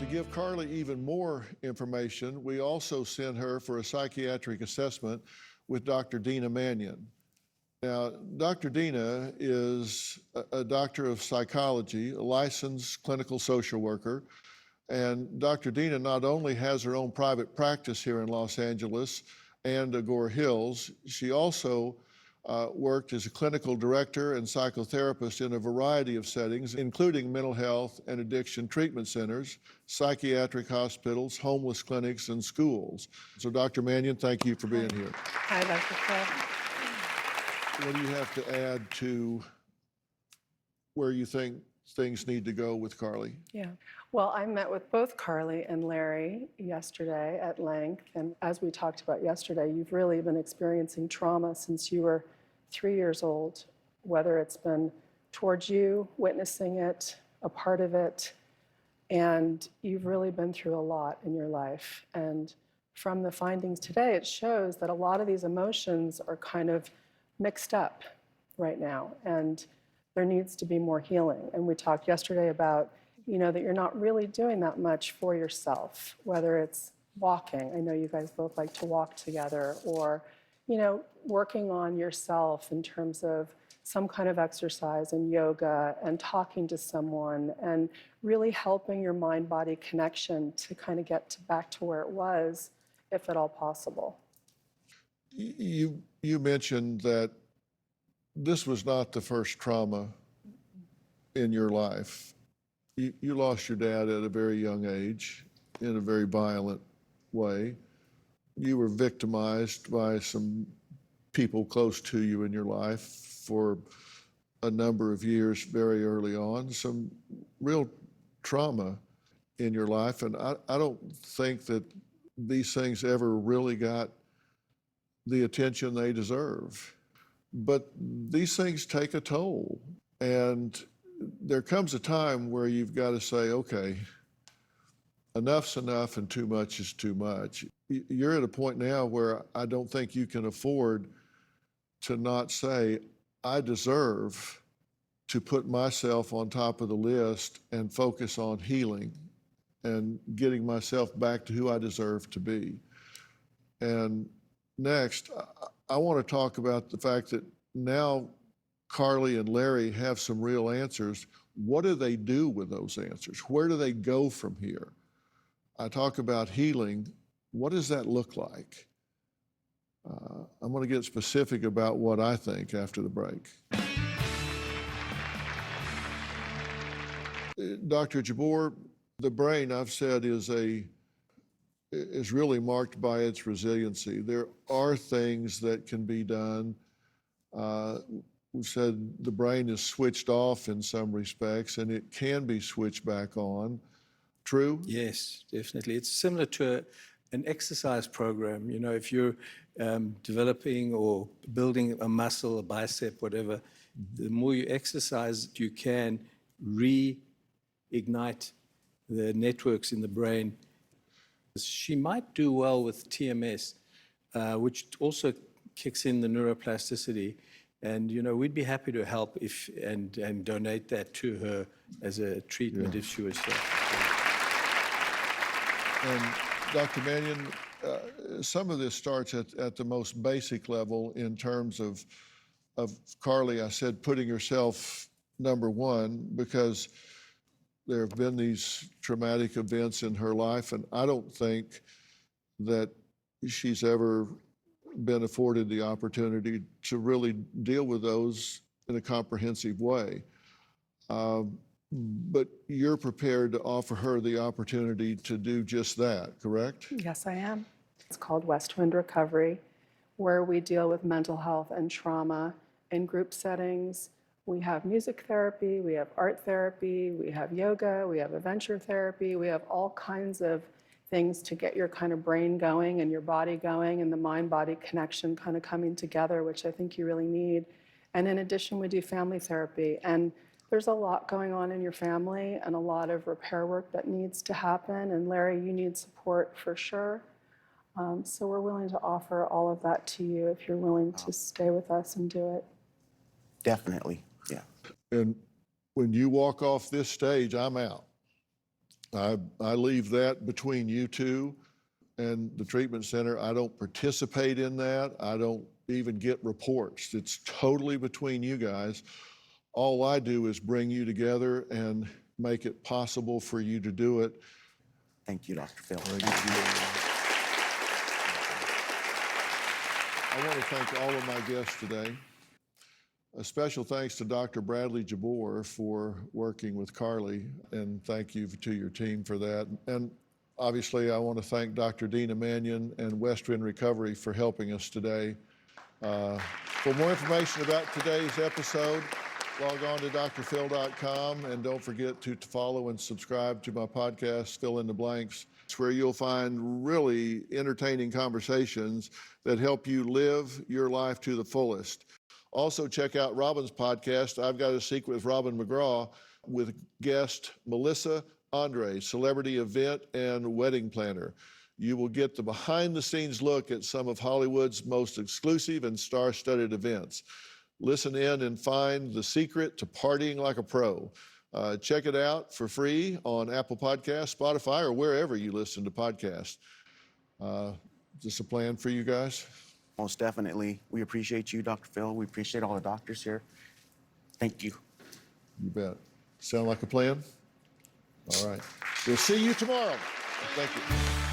To give Carly even more information, we also sent her for a psychiatric assessment with Dr. Deena Manion. Now, Dr. Deena is a doctor of psychology, a licensed clinical social worker, and Dr. Deena not only has her own private practice here in Los Angeles and Agora Hills, she also worked as a clinical director and psychotherapist in a variety of settings, including mental health and addiction treatment centers, psychiatric hospitals, homeless clinics, and schools. So Dr. Manion, thank you for being here. Hi, Dr. Phil. What do you have to add to where you think things need to go with Carly? Yeah. Well, I met with both Carly and Larry yesterday at length. And as we talked about yesterday, you've really been experiencing trauma since you were 3 years old, whether it's been towards you, witnessing it, a part of it. And you've really been through a lot in your life. And from the findings today, it shows that a lot of these emotions are kind of mixed up right now. And there needs to be more healing. And we talked yesterday about, that you're not really doing that much for yourself, whether it's walking. I know you guys both like to walk together, or, working on yourself in terms of some kind of exercise and yoga and talking to someone and really helping your mind-body connection to kind of get back to where it was, if at all possible. You mentioned that this was not the first trauma in your life. You lost your dad at a very young age in a very violent way. You were victimized by some people close to you in your life for a number of years very early on, some real trauma in your life. And I don't think that these things ever really got the attention they deserve. But these things take a toll. And there comes a time where you've got to say, okay, enough's enough and too much is too much. You're at a point now where I don't think you can afford to not say, I deserve to put myself on top of the list and focus on healing and getting myself back to who I deserve to be. And next, I want to talk about the fact that now Carly and Larry have some real answers. What do they do with those answers? Where do they go from here? I talk about healing. What does that look like? I'm going to get specific about what I think after the break. Dr. Jabbour, the brain, I've said, is really marked by its resiliency. There are things that can be done. We've said the brain is switched off in some respects, and it can be switched back on. True? Yes, definitely. It's similar to an exercise program. If you're developing or building a muscle, a bicep, whatever, the more you exercise, you can reignite the networks in the brain. She might do well with TMS, which also kicks in the neuroplasticity. And, we'd be happy to help and donate that to her as a treatment if she was here. And Dr. Manion, some of this starts at the most basic level in terms of Carly, I said, putting herself number one, because there have been these traumatic events in her life, and I don't think that she's ever been afforded the opportunity to really deal with those in a comprehensive way. But you're prepared to offer her the opportunity to do just that, correct? Yes, I am. It's called Westwind Recovery, where we deal with mental health and trauma in group settings. We have music therapy, we have art therapy, we have yoga, we have adventure therapy, we have all kinds of things to get your kind of brain going and your body going and the mind-body connection kind of coming together, which I think you really need. And in addition, we do family therapy. And there's a lot going on in your family and a lot of repair work that needs to happen. And Larry, you need support for sure. So we're willing to offer all of that to you if you're willing to stay with us and do it. Definitely, yeah. And when you walk off this stage, I'm out. I leave that between you two and the treatment center. I don't participate in that. I don't even get reports. It's totally between you guys. All I do is bring you together and make it possible for you to do it. Thank you, Dr. Phil. Thank you. I want to thank all of my guests today. A special thanks to Dr. Bradley Jabor for working with Carly, and thank you to your team for that. And obviously, I want to thank Dr. Deena Manion and Westwind Recovery for helping us today. For more information about today's episode, log on to drphil.com, and don't forget to follow and subscribe to my podcast, Fill in the Blanks. It's where you'll find really entertaining conversations that help you live your life to the fullest. Also, check out Robin's podcast, I've Got a Secret with Robin McGraw, with guest Melissa Andre, celebrity event and wedding planner. You will get the behind-the-scenes look at some of Hollywood's most exclusive and star-studded events. Listen in and find the secret to partying like a pro. Check it out for free on Apple Podcasts, Spotify, or wherever you listen to podcasts. Is this a plan for you guys? Most definitely. We appreciate you, Dr. Phil. We appreciate all the doctors here. Thank you. You bet. Sound like a plan? All right. We'll see you tomorrow. Thank you.